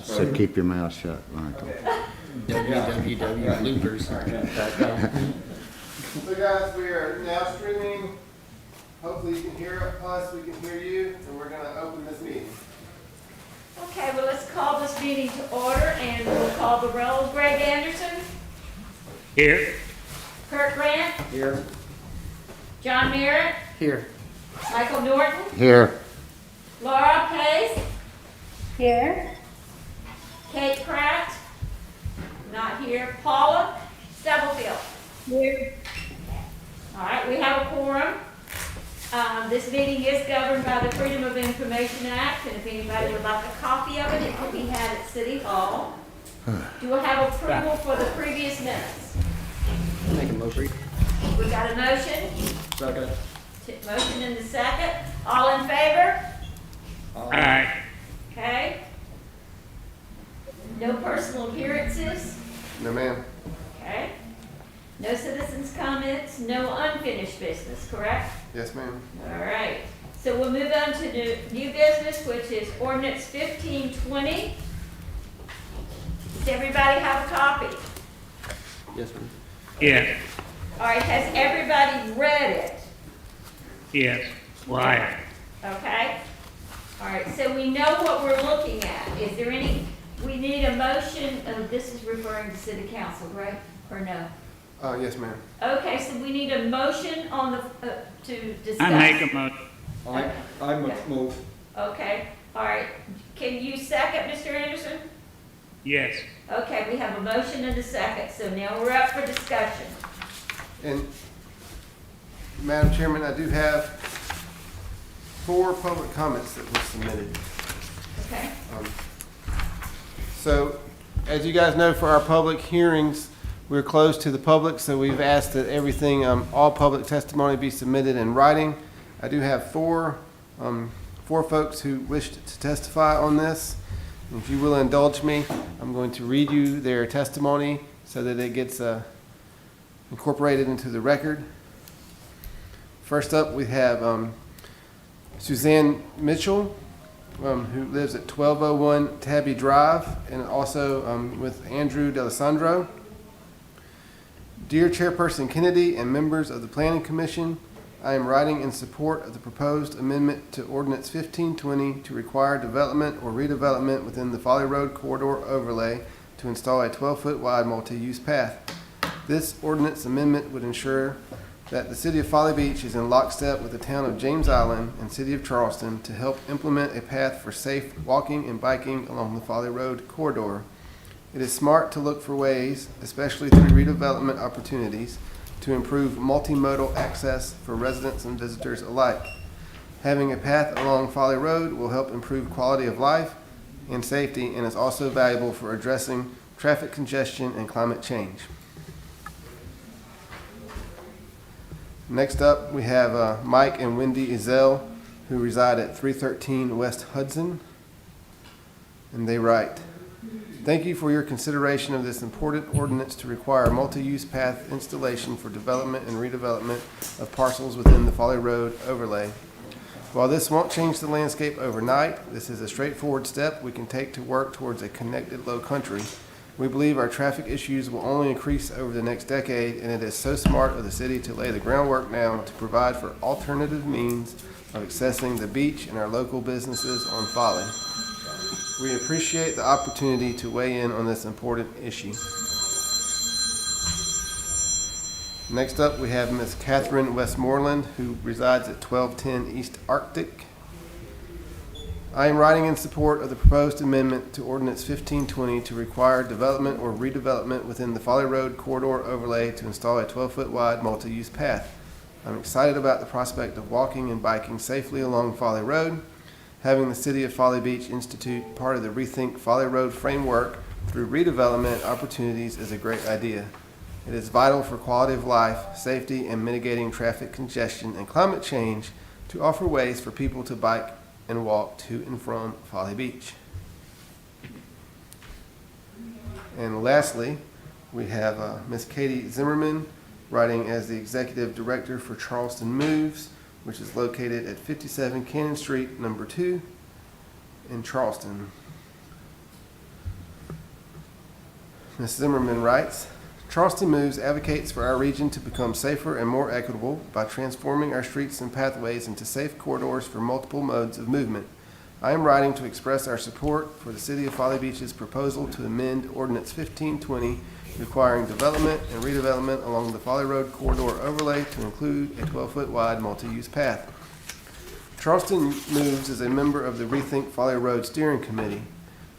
Said keep your mouth shut, Michael. www.bloopers.com. So guys, we are now streaming. Hopefully you can hear us, we can hear you, and we're going to open this meeting. Okay, well, let's call this meeting to order, and we'll call the roll. Greg Anderson, Here. Kurt Grant, Here. John Merritt, Here. Michael Norton, Here. Laura Pace, Here. Kate Pratt, not here, Paula Stubblefield. Here. All right, we have a quorum. This meeting is governed by the Freedom of Information Act, and if anybody would like a copy of it, it can be had at City Hall. Do I have approval for the previous minutes? Make a motion. We got a motion, Second. motion in the second. All in favor? Aye. Okay. No personal appearances? No, ma'am. Okay. No citizens' comments, no unfinished business, correct? Yes, ma'am. All right. So we'll move on to new business, which is Ordinance 1520. Does everybody have a copy? Yes, ma'am. Yes, All right, has everybody read it? yes, why? Okay? All right, so we know what we're looking at. Is there any, we need a motion, this is referring to city council, right? Or no? Yes, ma'am. Okay, so we need a motion on the, to discuss. I make a motion. I move. Okay, all right. Can you second, Mr. Anderson? Yes, Okay, we have a motion and a second, so now we're up for discussion. And Madam Chairman, I do have 4 public comments that were submitted. Okay? So, as you guys know, for our public hearings, we're closed to the public, so we've asked that everything, all public testimony be submitted in writing. I do have 4 folks who wished to testify on this. If you will indulge me, I'm going to read you their testimony so that it gets incorporated into the record. First up, we have Suzanne Mitchell, who lives at 1201 Tabby Drive, and also with Andrew D'Alessandro. Dear Chairperson Kennedy and members of the Planning Commission, I am writing in support of the proposed amendment to Ordinance 1520 to require development or redevelopment within the Folly Road corridor overlay to install a 12-foot wide multi-use path. This ordinance amendment would ensure that the City of Folly Beach is in lockstep with the town of James Island and City of Charleston to help implement a path for safe walking and biking along the Folly Road corridor. It is smart to look for ways, especially through redevelopment opportunities, to improve multimodal access for residents and visitors alike. Having a path along Folly Road will help improve quality of life and safety, and is also valuable for addressing traffic congestion and climate change. Next up, we have Mike and Wendy Ezell, who reside at 313 West Hudson, and they write, "Thank you for your consideration of this important ordinance to require multi-use path installation for development and redevelopment of parcels within the Folly Road overlay. While this won't change the landscape overnight, this is a straightforward step we can take to work towards a connected low country. We believe our traffic issues will only increase over the next decade, and it is so smart of the city to lay the groundwork now to provide for alternative means of accessing the beach and our local businesses on Folly. We appreciate the opportunity to weigh in on this important issue." Next up, we have Ms. Catherine Westmoreland, who resides at 1210 East Arctic. "I am writing in support of the proposed amendment to Ordinance 1520 to require development or redevelopment within the Folly Road corridor overlay to install a 12-foot wide multi-use path. I'm excited about the prospect of walking and biking safely along Folly Road. Having the City of Folly Beach institute part of the Rethink Folly Road framework through redevelopment opportunities is a great idea. It is vital for quality of life, safety, and mitigating traffic congestion and climate change to offer ways for people to bike and walk to and from Folly Beach." And lastly, we have Ms. Katie Zimmerman, writing as the Executive Director for Charleston Moves, which is located at 57 Cannon Street, number 2 in Charleston. Ms. Zimmerman writes, Charleston Moves advocates for our region to become safer and more equitable by transforming our streets and pathways into safe corridors for multiple modes of movement. I am writing to express our support for the City of Folly Beach's proposal to amend Ordinance 1520 requiring development and redevelopment along the Folly Road corridor overlay to include a 12-foot wide multi-use path. Charleston Moves is a member of the Rethink Folly Road Steering Committee.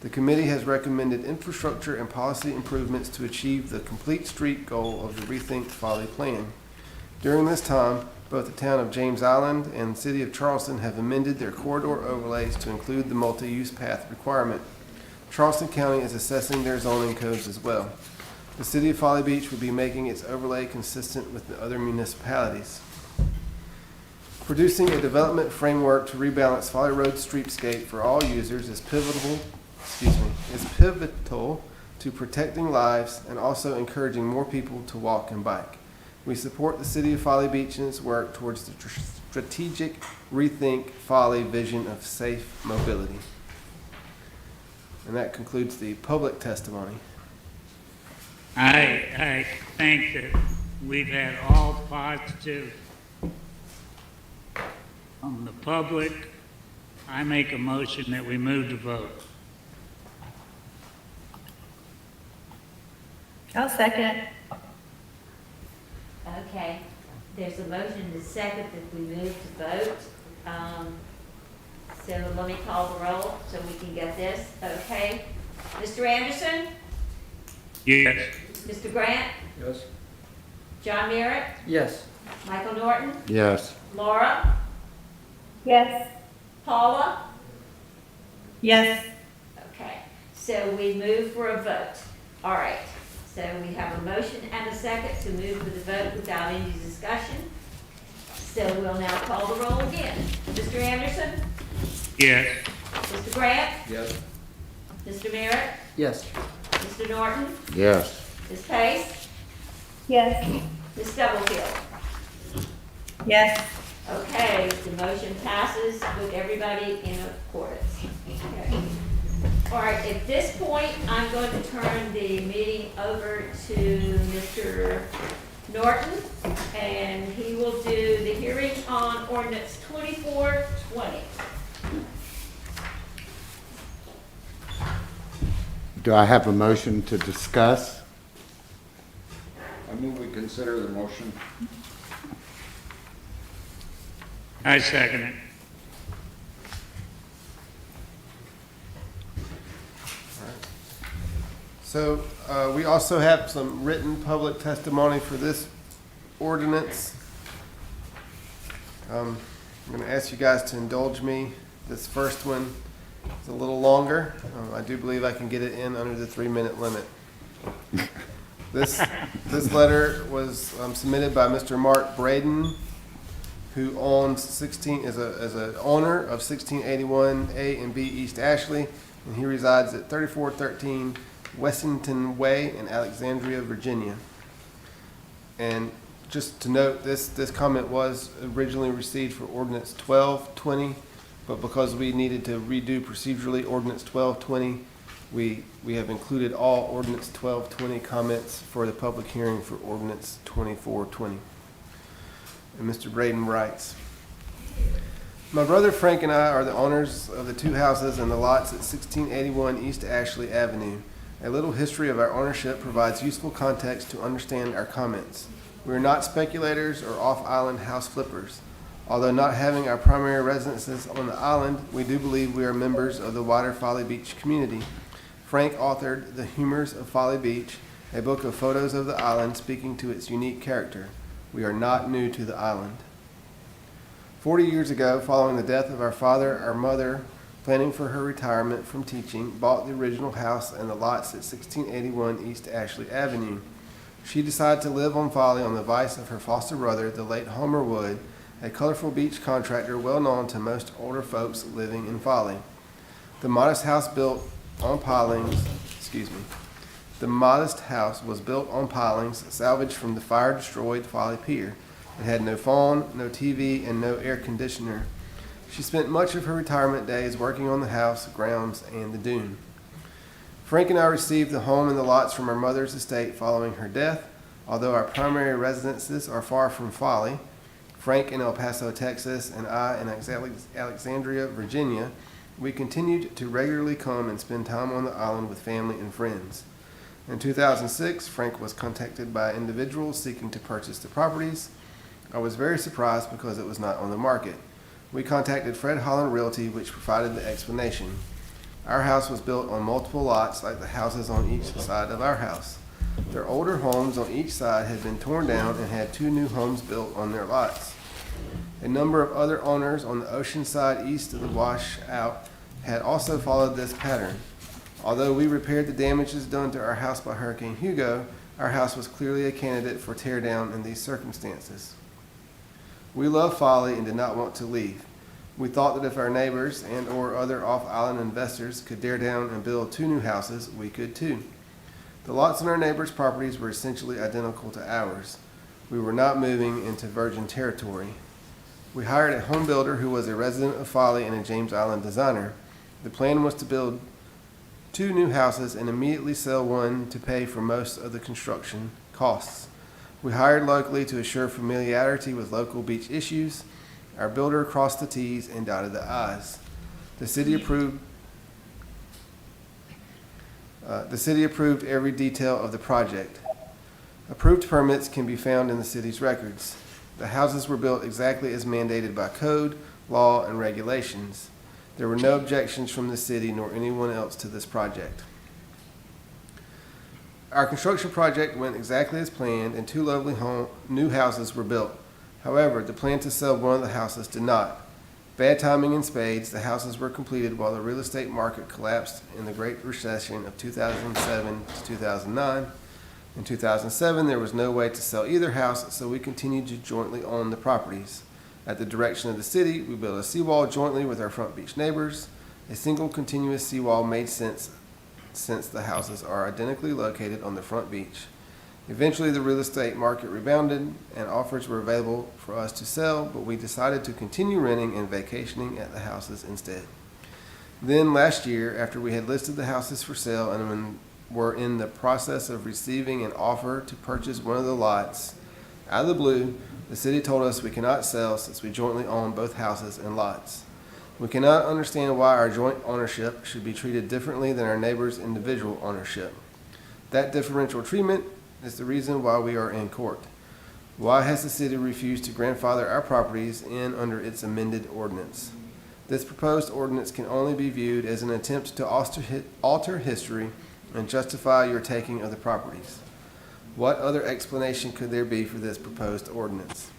The committee has recommended infrastructure and policy improvements to achieve the complete street goal of the Rethink Folly plan. During this time, both the town of James Island and the city of Charleston have amended their corridor overlays to include the multi-use path requirement. Charleston County is assessing their zoning codes as well. The city of Folly Beach will be making its overlay consistent with the other municipalities. Producing a development framework to rebalance Folly Road streetscape for all users is pivotal to protecting lives and also encouraging more people to walk and bike. We support the City of Folly Beach in its work towards the strategic Rethink Folly vision of safe mobility. And that concludes the public testimony. I think that we've had all positive on the public. I make a motion that we move to vote. I'll second. Okay, there's a motion and a second that we move to vote. So let me call the roll so we can get this. Okay, Mr. Anderson, Yes. Mr. Grant, Yes. John Merritt, Yes. Michael Norton, Yes. Laura, Yes. Paula. Yes. Okay, so we move for a vote. All right, so we have a motion and a second to move for the vote without any discussion. So we'll now call the roll again. Mr. Anderson, Yes. Mr. Grant, Yes. Mr. Merritt, Yes. Mr. Norton, Yes. Ms. Pace, Yes. Ms. Stubblefield. Yes. Okay, the motion passes with everybody in accordance. Okay. All right, at this point, I'm going to turn the meeting over to Mr. Norton, and he will do the hearing on ordinance 2420. Do I have a motion to discuss? I move we consider the motion. I second it. So we also have some written public testimony for this ordinance. I'm going to ask you guys to indulge me. This first one is a little longer. I do believe I can get it in under the 3-minute limit. This letter was submitted by Mr. Mark Braden, who owns is a owner of 1681 A and B East Ashley, and he resides at 3413 Wessington Way in Alexandria, Virginia. And just to note, this comment was originally received for Ordinance 1220, but because we needed to redo procedurally Ordinance 1220, we have included all Ordinance 1220 comments for the public hearing for Ordinance 2420. And Mr. Braden writes, my brother Frank and I are the owners of the 2 houses and the lots at 1681 East Ashley Avenue. A little history of our ownership provides useful context to understand our comments. We are not speculators or off-island house flippers. Although not having our primary residences on the island, we do believe we are members of the wider Folly Beach community. Frank authored The Humors of Folly Beach, a book of photos of the island speaking to its unique character. We are not new to the island. 40 years ago, following the death of our father, our mother, planning for her retirement from teaching, bought the original house and the lots at 1681 East Ashley Avenue. She decided to live on Folly on the advice of her foster brother, the late Homer Wood, a colorful beach contractor well known to most older folks living in Folly. The modest house was built on pilings salvaged from the fire-destroyed Folly Pier. It had no phone, no TV, and no air conditioner. She spent much of her retirement days working on the house, grounds, and the dune. Frank and I received the home and the lots from our mother's estate following her death. Although our primary residences are far from Folly, Frank in El Paso, Texas, and I in Alexandria, Virginia, we continued to regularly come and spend time on the island with family and friends. In 2006, Frank was contacted by individuals seeking to purchase the properties. I was very surprised because it was not on the market. We contacted Fred Holland Realty, which provided the explanation. Our house was built on multiple lots like the houses on each side of our house. Their older homes on each side had been torn down and had 2 new homes built on their lots. A number of other owners on the ocean side east of the washout had also followed this pattern. Although we repaired the damages done to our house by Hurricane Hugo, our house was clearly a candidate for tear down in these circumstances. We loved Folly and did not want to leave. We thought that if our neighbors and or other off-island investors could tear down and build 2 new houses, we could too. The lots on our neighbors' properties were essentially identical to ours. We were not moving into virgin territory. We hired a home builder who was a resident of Folly and a James Island designer. The plan was to build 2 new houses and immediately sell one to pay for most of the construction costs. We hired locally to assure familiarity with local beach issues. Our builder crossed the T's and dotted the I's. The city approved every detail of the project. Approved permits can be found in the city's records. The houses were built exactly as mandated by code, law, and regulations. There were no objections from the city nor anyone else to this project. Our construction project went exactly as planned and 2 lovely new houses were built. However, the plan to sell one of the houses did not. Bad timing in spades, the houses were completed while the real estate market collapsed in the Great Recession of 2007 to 2009. In 2007, there was no way to sell either house, so we continued to jointly own the properties. At the direction of the city, we built a seawall jointly with our front beach neighbors. A single continuous seawall made sense since the houses are identically located on the front beach. Eventually, the real estate market rebounded and offers were available for us to sell, but we decided to continue renting and vacationing at the houses instead. Then last year, after we had listed the houses for sale and were in the process of receiving an offer to purchase one of the lots, out of the blue, the city told us we cannot sell since we jointly own both houses and lots. We cannot understand why our joint ownership should be treated differently than our neighbor's individual ownership. That differential treatment is the reason why we are in court. Why has the city refused to grandfather our properties in under its amended ordinance? This proposed ordinance can only be viewed as an attempt to alter history and justify your taking of the properties. What other explanation could there be for this proposed ordinance?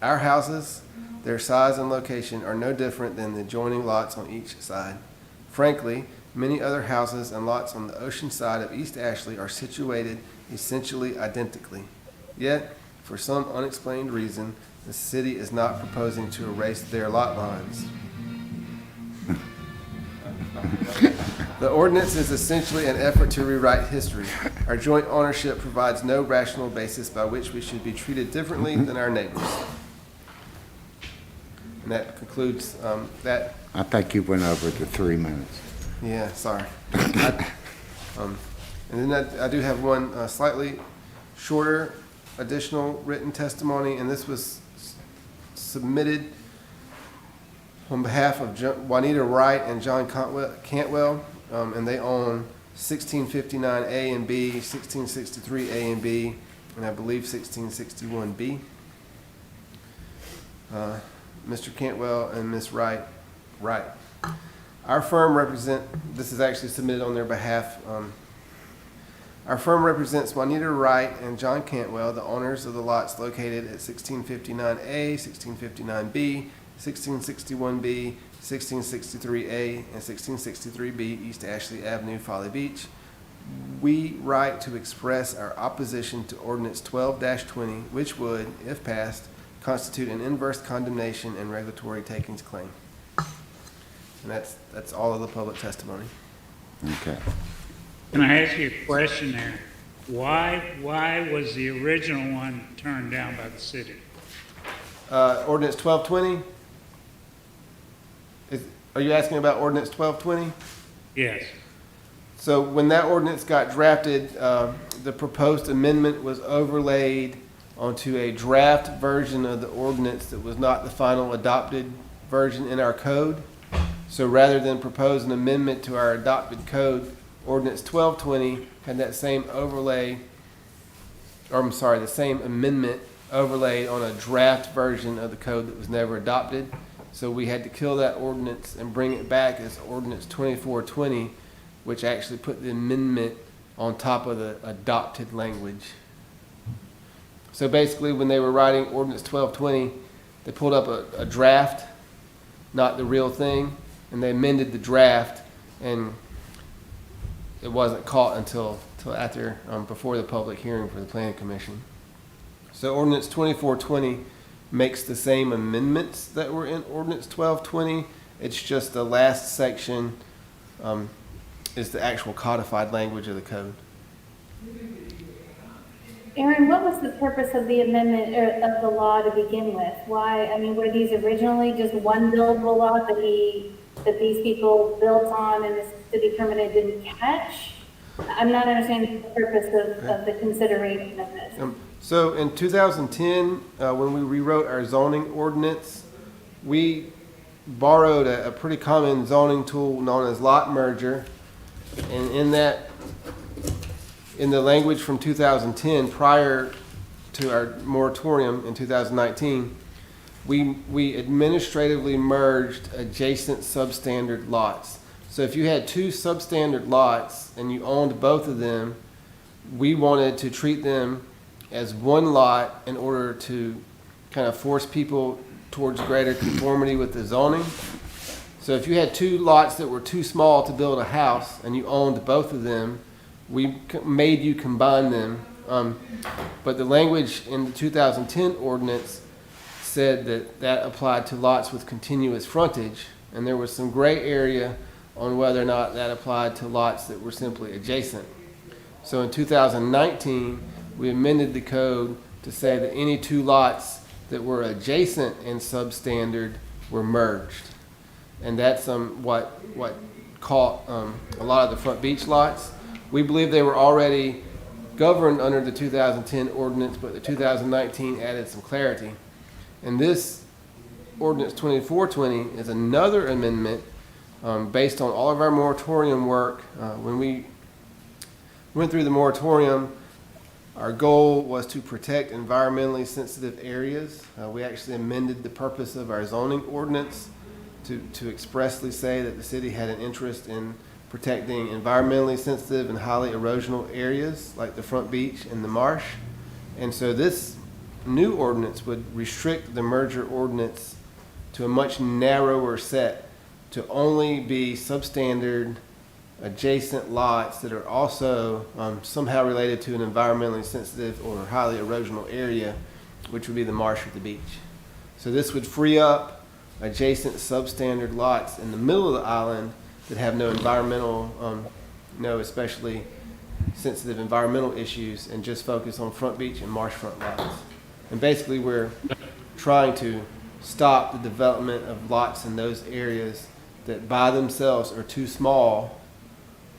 Our houses, their size and location are no different than the adjoining lots on each side. Frankly, many other houses and lots on the ocean side of East Ashley are situated essentially identically. Yet, for some unexplained reason, the city is not proposing to erase their lot lines. The ordinance is essentially an effort to rewrite history. Our joint ownership provides no rational basis by which we should be treated differently than our neighbors. And that concludes that. I think you went over the 3 minutes. Yeah, sorry. And then I do have one slightly shorter additional written testimony, and this was submitted on behalf of Juanita Wright and John Cantwell, and they own 1659 A and B, 1663 A and B, and I believe 1661 B. Mr. Cantwell and Ms. Wright. Our firm this is actually submitted on their behalf. Our firm represents Juanita Wright and John Cantwell, the owners of the lots located at 1659A, 1659B, 1661B, 1663A, and 1663B East Ashley Avenue, Folly Beach. We write to express our opposition to Ordinance 12-20, which would, if passed, constitute an inverse condemnation and regulatory takings claim. And that's all of the public testimony. Okay. Can I ask you a question there? Why was the original one turned down by the city? Ordinance 12-20? Are you asking about Ordinance 12-20? Yes. So when that ordinance got drafted, the proposed amendment was overlaid onto a draft version of the ordinance that was not the final adopted version in our code. So rather than propose an amendment to our adopted code, Ordinance 1220 had that same overlay, or I'm sorry, the same amendment overlaid on a draft version of the code that was never adopted. So we had to kill that ordinance and bring it back as Ordinance 2420, which actually put the amendment on top of the adopted language. So basically, when they were writing Ordinance 1220, they pulled up a draft, not the real thing, and they amended the draft, and it wasn't caught until after, before the public hearing for the Planning Commission. So Ordinance 2420 makes the same amendments that were in Ordinance 1220. It's just the last section is the actual codified language of the code. Aaron, what was the purpose of the amendment or of the law to begin with? Why, I mean, were these originally just one buildable lot that these people built on and the city permanent didn't catch? I'm not understanding the purpose of the consideration of this. So in 2010, when we rewrote our zoning ordinance, we borrowed a pretty common zoning tool known as lot merger. And in the language from 2010, prior to our moratorium in 2019, we administratively merged adjacent substandard lots. So if you had two substandard lots and you owned both of them, we wanted to treat them as one lot in order to kind of force people towards greater conformity with the zoning. So if you had two lots that were too small to build a house and you owned both of them, we made you combine them. But the language in the 2010 ordinance said that applied to lots with continuous frontage, and there was some gray area on whether or not that applied to lots that were simply adjacent. So in 2019, we amended the code to say that any two lots that were adjacent and substandard were merged. And that's what caught a lot of the front beach lots. We believe they were already governed under the 2010 ordinance, but the 2019 added some clarity. And this Ordinance 2420 is another amendment based on all of our moratorium work. When we went through the moratorium, our goal was to protect environmentally sensitive areas. We actually amended the purpose of our zoning ordinance to expressly say that the city had an interest in protecting environmentally sensitive and highly erosional areas like the front beach and the marsh. And so this new ordinance would restrict the merger ordinance to a much narrower set, to only be substandard adjacent lots that are also somehow related to an environmentally sensitive or highly erosional area, which would be the marsh or the beach. So this would free up adjacent substandard lots in the middle of the island that have no environmental, no especially sensitive environmental issues, and just focus on front beach and marshfront lots. And basically we're trying to stop the development of lots in those areas that by themselves are too small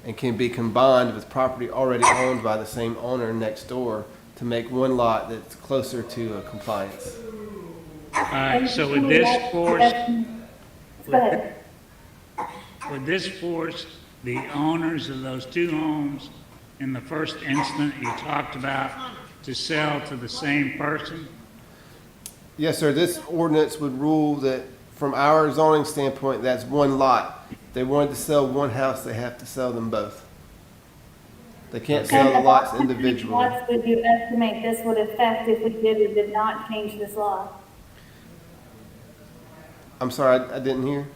and can be combined with property already owned by the same owner next door to make one lot that's closer to compliance. All right, so would this force, Go ahead. would this force the owners of those two homes in the first instance you talked about to sell to the same person? Yes, sir. This ordinance would rule that from our zoning standpoint, that's one lot. If they wanted to sell one house, they have to sell them both. They can't sell the lots individually. How many lots would you estimate this would affect if we did or did not change this law? I'm sorry, I didn't hear.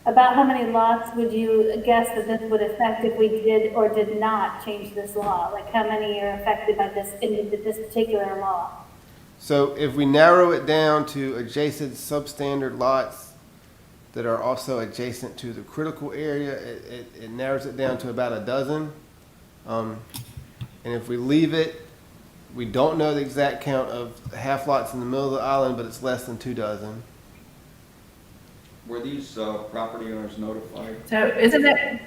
About how many lots would you guess that this would affect if we did or did not change this law? Like how many are affected by this, in this particular law? So if we narrow it down to adjacent substandard lots that are also adjacent to the critical area, it narrows it down to about a dozen. And if we leave it, we don't know the exact count of half lots in the middle of the island, but it's less than 2 dozen. Were these property owners notified? So isn't it,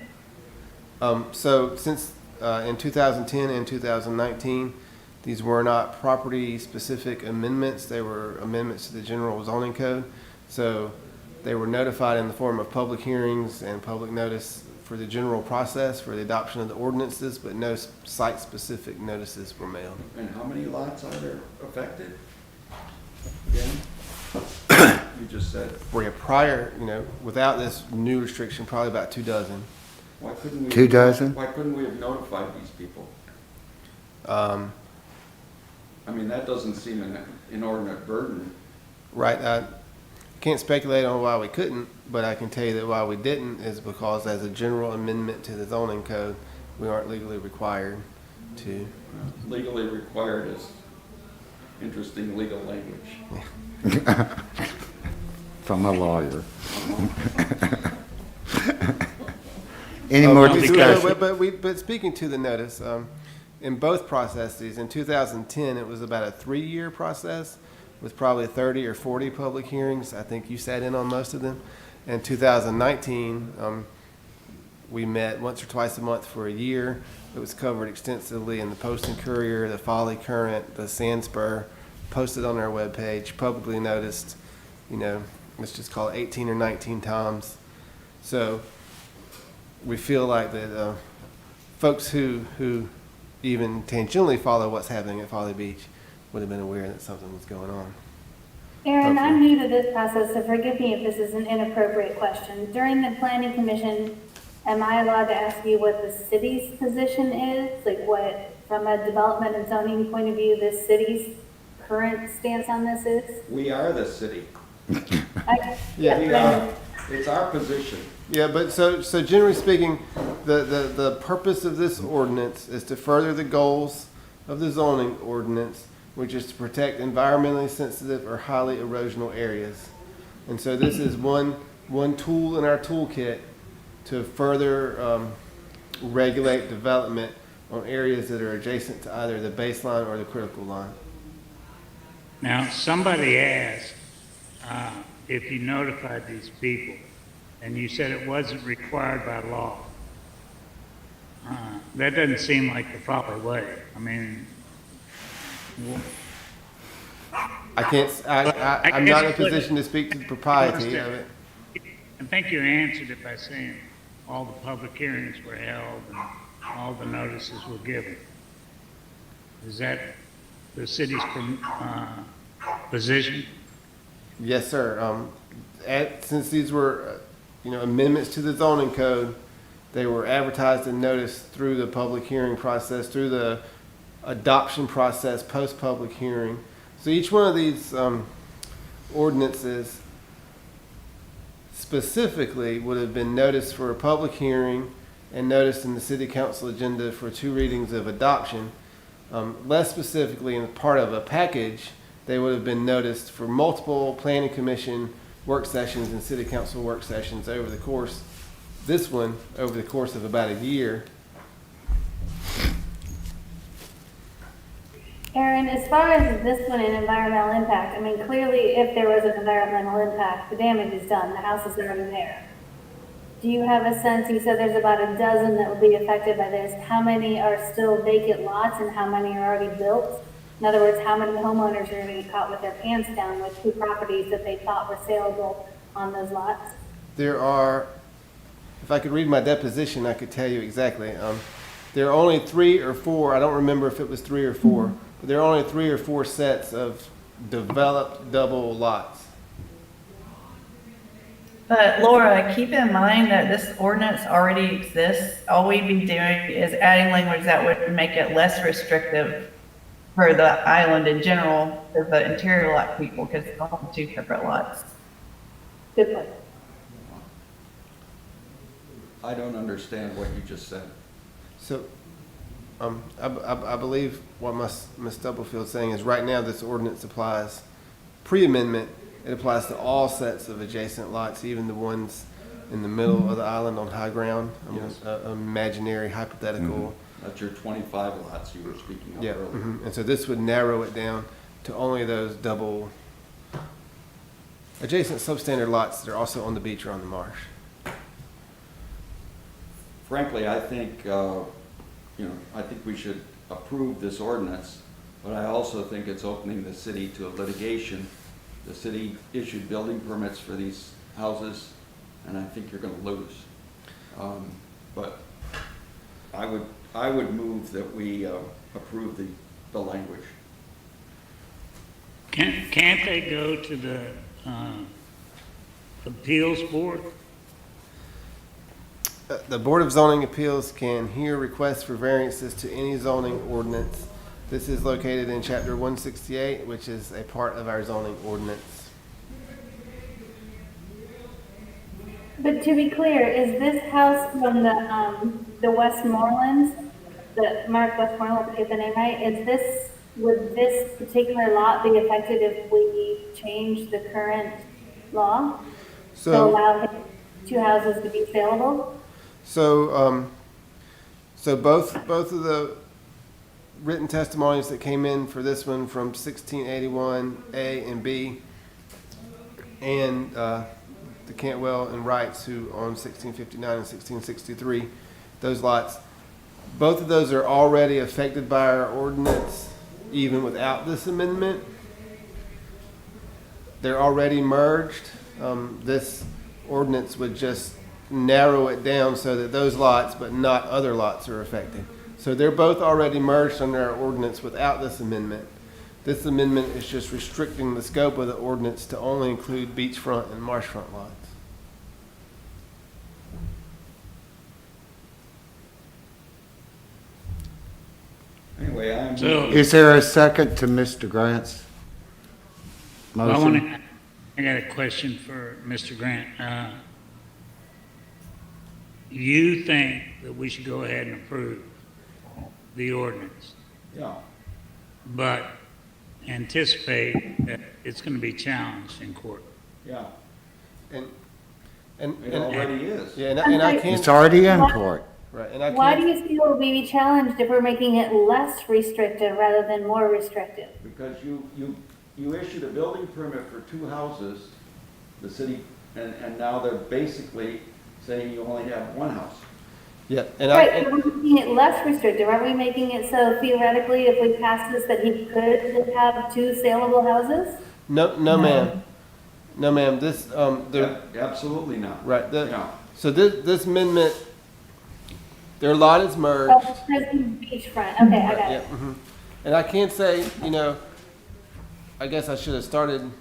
So since in 2010 and 2019, these were not property-specific amendments. They were amendments to the general zoning code. So they were notified in the form of public hearings and public notice for the general process for the adoption of the ordinances, but no site-specific notices were mailed. And how many lots are there affected? Again? You just said, Where prior, without this new restriction, probably about 24. why couldn't we? 2 dozen? Why couldn't we have notified these people? I mean, that doesn't seem an inordinate burden. Right. I can't speculate on why we couldn't, but I can tell you that why we didn't is because as a general amendment to the zoning code, we aren't legally required to. Legally required is interesting legal language. From a lawyer. Any more discussion? But speaking to the notice, in both processes, in 2010, it was about a 3-year process with probably 30 or 40 public hearings. I think you sat in on most of them. In 2019, we met once or twice a month for a year. It was covered extensively in the Post and Courier, the Folly Current, the Sandspur, posted on our webpage, publicly noticed, let's just call it 18 or 19 times. So we feel like that folks who even tangentially follow what's happening at Folly Beach would have been aware that something was going on. Aaron, I'm new to this process, so forgive me if this is an inappropriate question. During the planning commission, am I allowed to ask you what the city's position is? Like what, from a development and zoning point of view, the city's current stance on this is? We are the city. Yeah, We are. It's our position. Yeah, but so generally speaking, the purpose of this ordinance is to further the goals of the zoning ordinance, which is to protect environmentally sensitive or highly erosional areas. And so this is one tool in our toolkit to further regulate development on areas that are adjacent to either the baseline or the critical line. Now, somebody asked if you notified these people, and you said it wasn't required by law. That doesn't seem like the proper way. I mean, I'm not in a position to speak to the propriety of it. I think you answered it by saying all the public hearings were held and all the notices were given. Is that the city's position? Yes, sir. Since these were, amendments to the zoning code, they were advertised and noticed through the public hearing process, through the adoption process, post-public hearing. So each one of these ordinances specifically would have been noticed for a public hearing and noticed in the city council agenda for 2 readings of adoption. Less specifically, in part of a package, they would have been noticed for multiple planning commission work sessions and city council work sessions over the course of about a year. Aaron, as far as this one and environmental impact, I mean, clearly if there was an environmental impact, the damage is done, the house is already there. Do you have a sense, you said there's about a dozen that will be affected by this, how many are still vacant lots and how many are already built? In other words, how many homeowners are going to be caught with their pants down with 2 properties that they thought were saleable on those lots? There are, if I could read my deposition, I could tell you exactly. There are only 3 or 4, I don't remember if it was 3 or 4, but there are only 3 or 4 sets of developed double lots. But Laura, keep in mind that this ordinance already exists. All we'd be doing is adding language that would make it less restrictive for the island in general, for the interior lot people, because it's all 2 separate lots. Good point. I don't understand what you just said. So, I believe what Ms. Stubblefield's saying is right now this ordinance applies, pre-amendment, it applies to all sets of adjacent lots, even the ones in the middle of the island on high ground. Yes. Imaginary, hypothetical. That's your 25 lots you were speaking of Yeah, earlier. and so this would narrow it down to only those double adjacent substandard lots that are also on the beach or on the marsh. frankly, I think, I think we should approve this ordinance, but I also think it's opening the city to litigation. The city issued building permits for these houses, and I think you're gonna lose. But I would move that we approve the language. Can't they go to the appeals board? The Board of Zoning Appeals can hear requests for variances to any zoning ordinance. This is located in Chapter 168, which is a part of our zoning ordinance. But to be clear, is this house from the Westmorelands, the Mark Westmoreland, if I get the name right, would this particular lot be affected if we change the current law to So, allow two houses to be saleable? so both of the written testimonies that came in for this one from 1681 A and B, and the Cantwell and Wrights who own 1659 and 1663, those lots, both of those are already affected by our ordinance, even without this amendment. They're already merged. This ordinance would just narrow it down so that those lots, but not other lots, are affected. So they're both already merged under our ordinance without this amendment. This amendment is just restricting the scope of the ordinance to only include beachfront and marshfront lots. Anyway, I'm. So, Is there a second to Mr. Grant's motion? I got a question for Mr. Grant. You think that we should go ahead and approve the ordinance, Yeah, but anticipate that it's going to be challenged in court? yeah, And it already is. yeah, and I It's can't, already in court. right, and I Why do can't, you feel it will be challenged if we're making it less restrictive rather than more restrictive? Because you issued a building permit for two houses, the city, and now they're basically saying you only have one house. yeah, and Right, but we're making it less restrictive. Are we making it so theoretically, if we pass this, that he could have two saleable houses? no, no, ma'am, this, the, Absolutely not. right, Yeah. so this amendment, their lot is merged. Oh, because he's beachfront. Okay, I got Yeah, it. mhm. And I can't say, I guess I should have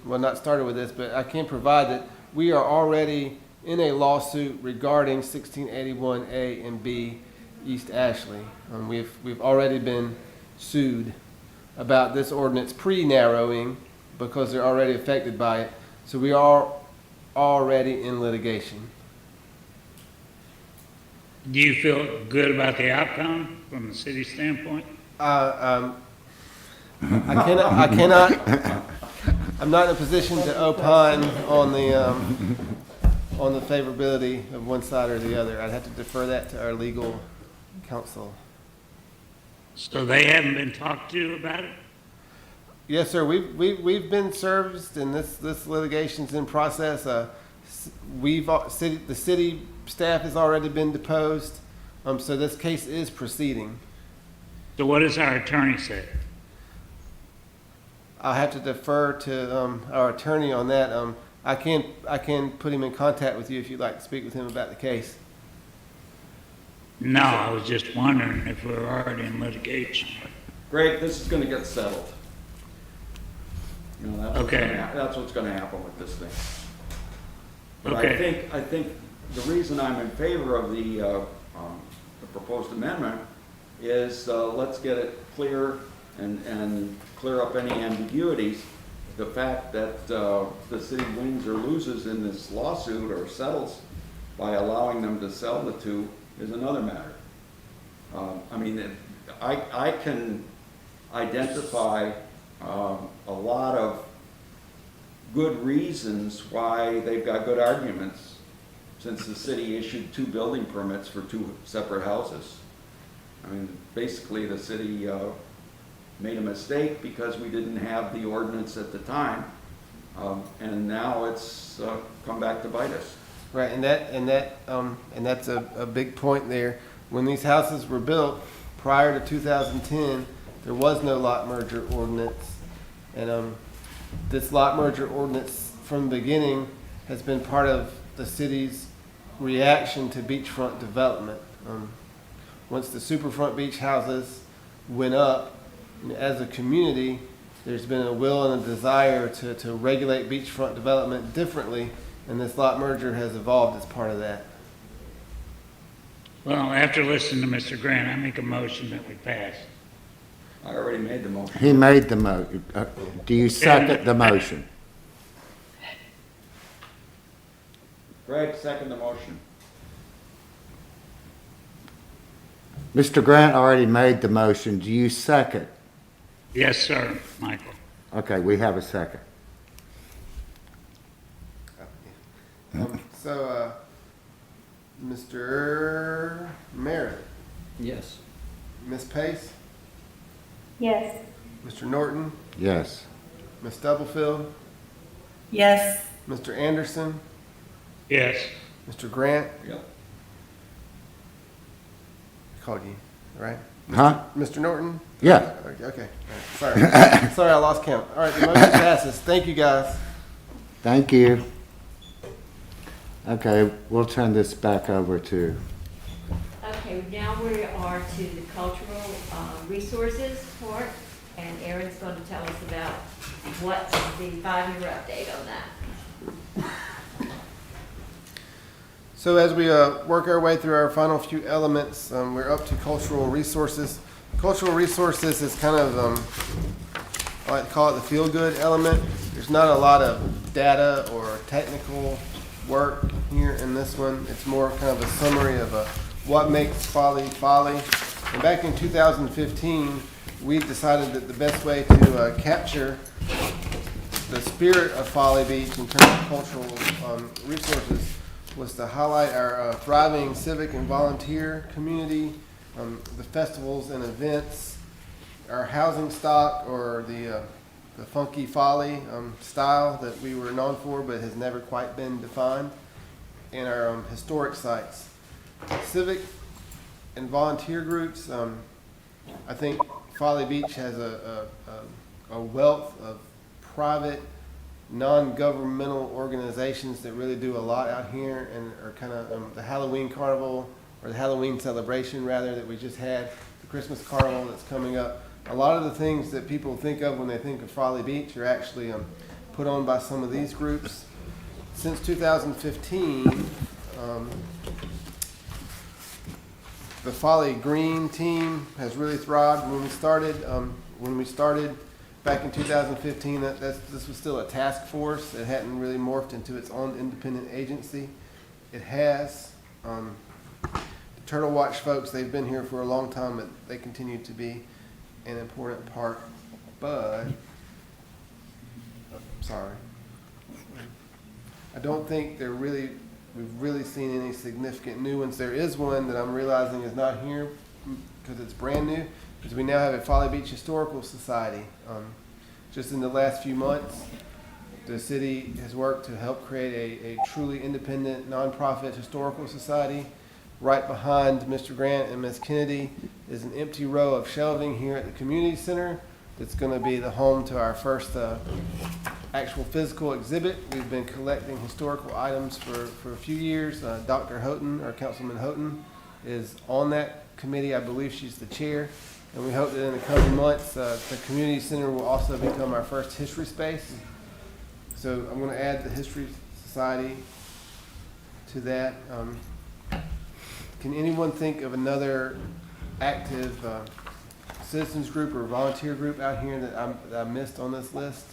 not started with this, but I can provide that we are already in a lawsuit regarding 1681 A and B East Ashley. We've already been sued about this ordinance pre-narrowing because they're already affected by it. So we are already in litigation. Do you feel good about the outcome from the city standpoint? I cannot, I'm not in a position to opine on the favorability of one side or the other. I'd have to defer that to our legal counsel. So they haven't been talked to about it? Yes, sir, we've been served and this litigation's in process. The city staff has already been deposed, so this case is proceeding. So what does our attorney say? I'll have to defer to our attorney on that. I can put him in contact with you if you'd like to speak with him about the case. No, I was just wondering if we're already in litigation. Greg, this is gonna get settled. That's what's Okay. that's what's gonna happen with this thing. But Okay. I think the reason I'm in favor of the proposed amendment is, let's get it clear and clear up any ambiguities. The fact that the city wins or loses in this lawsuit or settles by allowing them to sell the two is another matter. I can identify a lot of good reasons why they've got good arguments, since the city issued two building permits for two separate houses. Basically the city made a mistake because we didn't have the ordinance at the time, and now it's come back to bite us. Right, and that's a big point there. When these houses were built prior to 2010, there was no lot merger ordinance. And this lot merger ordinance from the beginning has been part of the city's reaction to beachfront development. Once the Superfront beach houses went up, as a community, there's been a will and a desire to regulate beachfront development differently, and this lot merger has evolved as part of that. Well, after listening to Mr. Grant, I make a motion that we pass. I already made the motion. He made the do you second the motion? Greg, second the motion. Mr. Grant already made the motion. Do you second? Yes, sir, Michael. Okay, we have a second. Mr. Merritt, Yes. Ms. Pace, Yes. Mr. Norton, Yes. Ms. Stubblefield, Yes. Mr. Anderson, Yes. Mr. Grant, Yep. I called you, right? Huh? Mr. Norton? Yeah. Okay, all right. Sorry. Sorry, I lost count. All right, the motion passes. Thank you, guys. Thank you. Okay, we'll turn this back over to, Okay, now we are to the cultural resources part, and Erin's going to tell us about what's the 5-year update on that. So as we work our way through our final few elements, we're up to cultural resources. Cultural resources is kind of, I like to call it the feel-good element. There's not a lot of data or technical work here in this one. It's more kind of a summary of what makes Folly Folly. And back in 2015, we decided that the best way to capture the spirit of Folly Beach in terms of cultural resources was to highlight our thriving civic and volunteer community, the festivals and events, our housing stock, or the funky Folly style that we were known for but has never quite been defined, and our historic sites. Civic and volunteer groups, I think Folly Beach has a wealth of private, non-governmental organizations that really do a lot out here, and are kind of the Halloween Carnival, or the Halloween celebration rather, that we just had, the Christmas Carnival that's coming up. A lot of the things that people think of when they think of Folly Beach are actually put on by some of these groups. Since 2015, the Folly Green team has really thrived. When we started back in 2015, this was still a task force. It hadn't really morphed into its own independent agency. It has. The Turtle Watch folks, they've been here for a long time, but they continue to be an important part. But, sorry, I don't think we've really seen any significant new ones. There is one that I'm realizing is not here because it's brand new, because we now have a Folly Beach Historical Society. Just in the last few months, the city has worked to help create a truly independent nonprofit historical society. Right behind Mr. Grant and Ms. Kennedy is an empty row of shelving here at the community center that's going to be the home to our first actual physical exhibit. We've been collecting historical items for a few years. Dr. Houghton, or Councilman Houghton, is on that committee. I believe she's the chair. And we hope that in the coming months, the community center will also become our first history space. So I'm going to add the History Society to that. Can anyone think of another active citizens group or volunteer group out here that I missed on this list?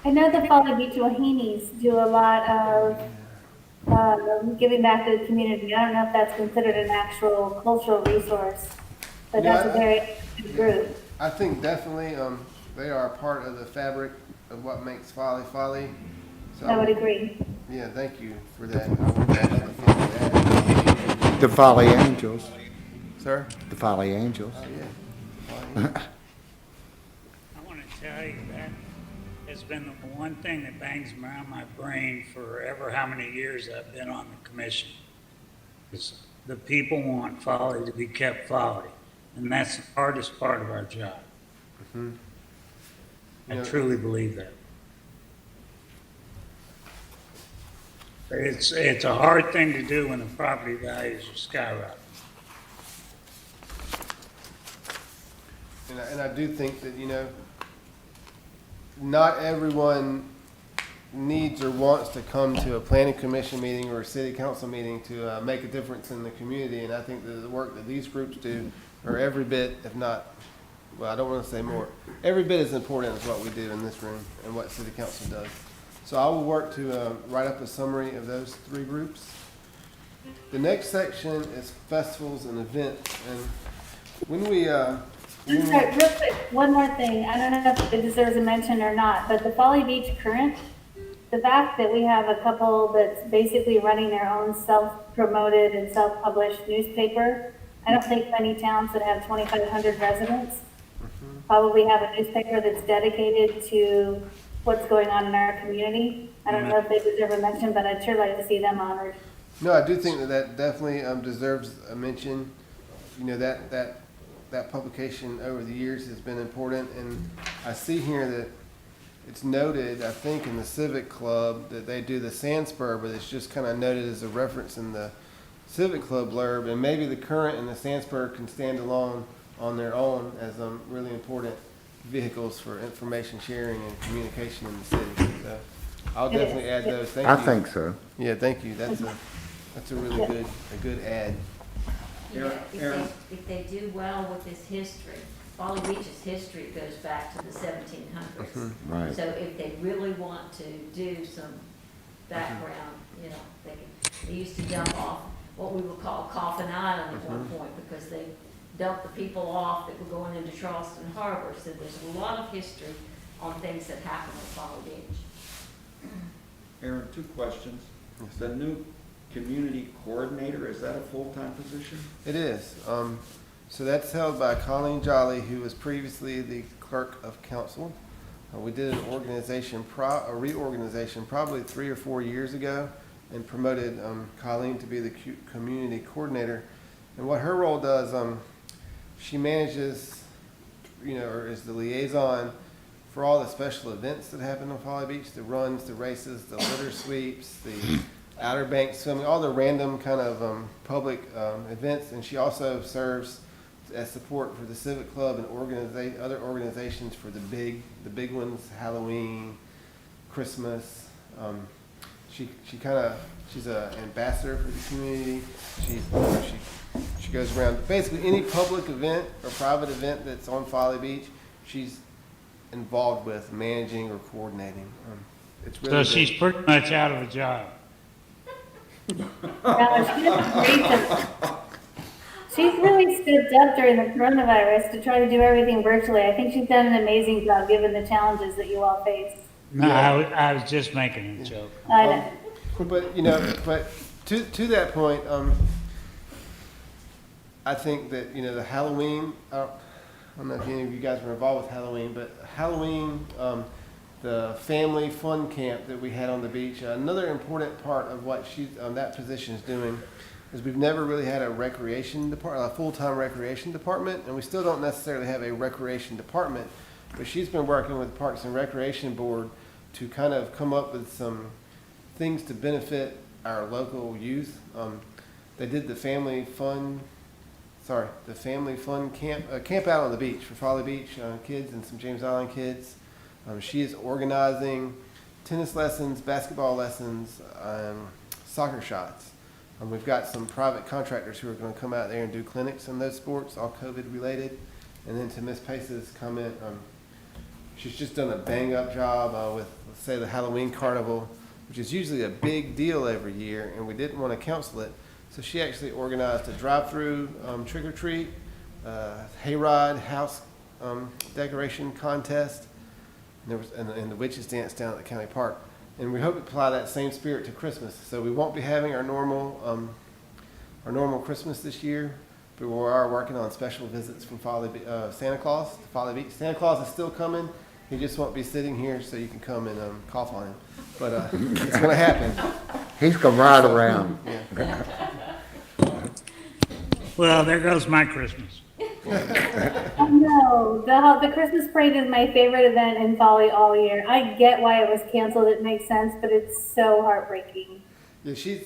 I know the Folly Beach Wahinis do a lot of giving back to the community. I don't know if that's considered an actual cultural resource, but Yeah, that's a very active group. I think definitely they are a part of the fabric of what makes Folly Folly. So, I would agree. yeah, thank you for that. I would definitely think of that. the Folly Angels. Sir? The Folly Angels. Oh, yeah. I want to tell you that has been the one thing that bangs around my brain for ever how many years I've been on the commission. Is the people want Folly to be kept Folly, and that's the hardest part of our job. I truly believe that. It's a hard thing to do when the property values are skyrocketing. And I do think that, not everyone needs or wants to come to a planning commission meeting or a city council meeting to make a difference in the community. And I think that the work that these groups do are every bit, if not, well, I don't want to say more, every bit as important as what we do in this room and what city council does. So I will work to write up a summary of those three groups. The next section is festivals and events. And when we, I'm sorry, real quick, one more thing. I don't know if it deserves a mention or not, but the Folly Beach Current, the fact that we have a couple that's basically running their own self-promoted and self-published newspaper, I don't think many towns that have 2,500 residents probably have a newspaper that's dedicated to what's going on in our community. I don't know if they deserve a mention, but I'd sure like to see them honored. no, I do think that definitely deserves a mention. That publication over the years has been important, and I see here that it's noted, I think, in the Civic Club that they do the Sandspur, but it's just kind of noted as a reference in the Civic Club blurb, and maybe the Current and the Sandspur can stand alone on their own as really important vehicles for information sharing and communication in the city. So I'll definitely add those. Thank you. I think so. Yeah, thank you. That's a really good add. You know, if they do well with this history, Folly Beach's history goes back to the 1700s. Right. So if they really want to do some background, they used to dump off what we would call Coffin Island at one point, because they dumped the people off that were going into Charleston Harbor. So there's a lot of history on things that happened at Folly Beach. Aaron, two questions. The new community coordinator, is that a full-time position? It is. So that's held by Colleen Jolly, who was previously the clerk of council. We did a reorganization probably 3 or 4 years ago and promoted Colleen to be the community coordinator. And what her role does, she manages, or is the liaison for all the special events that happen on Folly Beach, the runs, the races, the litter sweeps, the Outer Banks swimming, all the random kind of public events. And she also serves as support for the Civic Club and other organizations for the big ones, Halloween, Christmas. She's an ambassador for the community. She goes around basically any public event or private event that's on Folly Beach. She's involved with managing or coordinating. It's really So she's pretty much out of a job. She's really stood up during the coronavirus to try to do everything virtually. I think she's done an amazing job given the challenges that you all face. No, I was just making a joke. I know. But to that point, I think that the Halloween. I don't know if any of you guys were involved with Halloween, but Halloween, the family fun camp that we had on the beach. Another important part of what that position is doing is we've never really had a recreation department, a full-time recreation department, and we still don't necessarily have a recreation department. But she's been working with the Parks and Recreation Board to kind of come up with some things to benefit our local youth. They did the family fun camp out on the beach for Folly Beach kids and some James Island kids. She is organizing tennis lessons, basketball lessons, soccer shots. We've got some private contractors who are going to come out there and do clinics in those sports, all COVID related. And then to Ms. Pace's comment, she's just done a bang-up job with, let's say, the Halloween Carnival, which is usually a big deal every year, and we didn't want to cancel it. So she actually organized a drive-through trick-or-treat, hayride, house decoration contest, and the witches dance down at the county park. And we hope to apply that same spirit to Christmas. So we won't be having our normal Christmas this year, but we are working on special visits from Santa Claus to Folly Beach. Santa Claus is still coming. He just won't be sitting here so you can come and cough on him. But it's going to happen. He's gonna ride around. Yeah. Well, there goes my Christmas. Oh, no, the Christmas parade is my favorite event in Folly all year. I get why it was canceled. It makes sense, but it's so heartbreaking. Yeah, she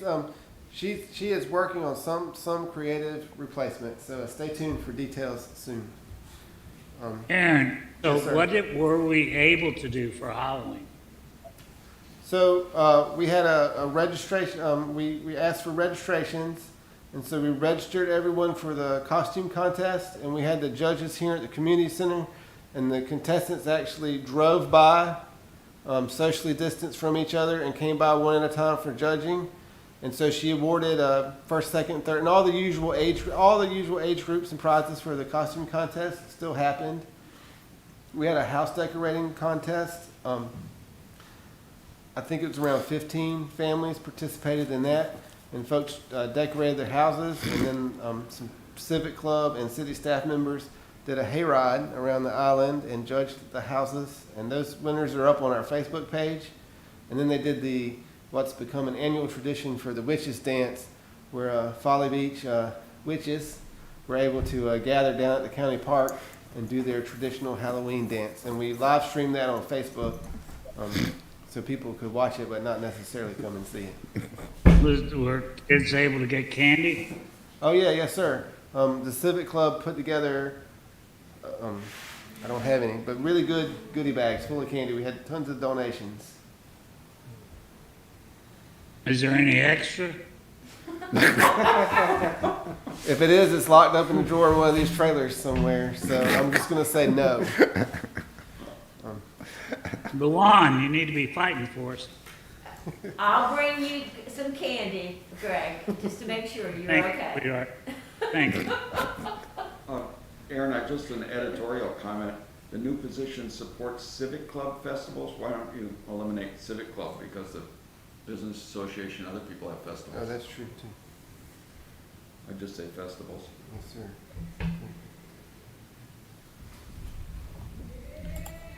is working on some creative replacement. So stay tuned for details soon. Aaron, so Yes, sir. what were we able to do for Halloween? So we had a registration. We asked for registrations, and so we registered everyone for the costume contest. And we had the judges here at the community center, and the contestants actually drove by, socially distanced from each other, and came by one at a time for judging. And so she awarded first, second, third, and all the usual age groups and prizes for the costume contest still happened. We had a house decorating contest. I think it was around 15 families participated in that, and folks decorated their houses, and then some civic club and city staff members did a hayride around the island and judged the houses, and those winners are up on our Facebook page. And then they did what's become an annual tradition for the Witches Dance, where Folly Beach witches were able to gather down at the county park and do their traditional Halloween dance. And we live streamed that on Facebook. So people could watch it, but not necessarily come and see it. Were kids able to get candy? Oh yeah, yes sir. The Civic Club put together, I don't have any, but really good goodie bags full of candy. We had tons of donations. Is there any extra? If it is, it's locked up in the drawer in one of these trailers somewhere. So I'm just gonna say no. Luan, you need to be fighting for us. I'll bring you some candy, Greg, just to make sure you're Thank okay. you. Thank you. Aaron, just an editorial comment. The new position supports civic club festivals. Why don't you eliminate civic club, because the business association, other people have Oh, festivals. that's true too. I just say festivals. Yes sir.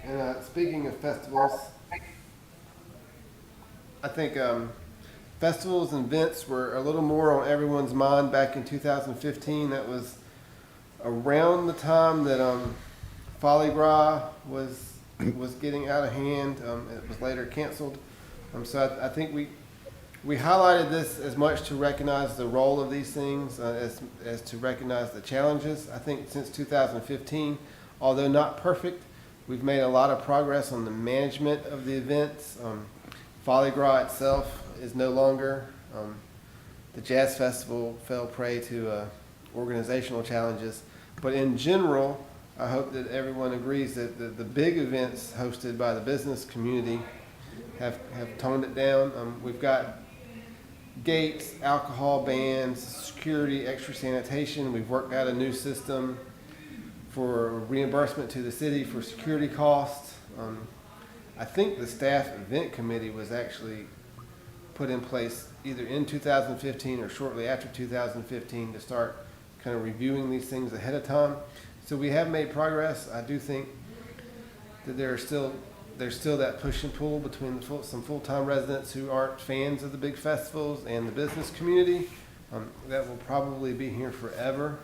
And speaking of festivals, I think festivals and events were a little more on everyone's mind back in 2015. That was around the time that Folly Gras was getting out of hand. It was later canceled. So I think we highlighted this as much to recognize the role of these things as to recognize the challenges. I think since 2015, although not perfect, we've made a lot of progress on the management of the events. Folly Gras itself is no longer. The Jazz Festival fell prey to organizational challenges. But in general, I hope that everyone agrees that the big events hosted by the business community have toned it down. We've got gates, alcohol bans, security, extra sanitation. We've worked out a new system for reimbursement to the city for security costs. I think the staff event committee was actually put in place either in 2015 or shortly after 2015 to start kind of reviewing these things ahead of time. So we have made progress. I do think that there's still that push and pull between some full-time residents who aren't fans of the big festivals and the business community. That will probably be here forever,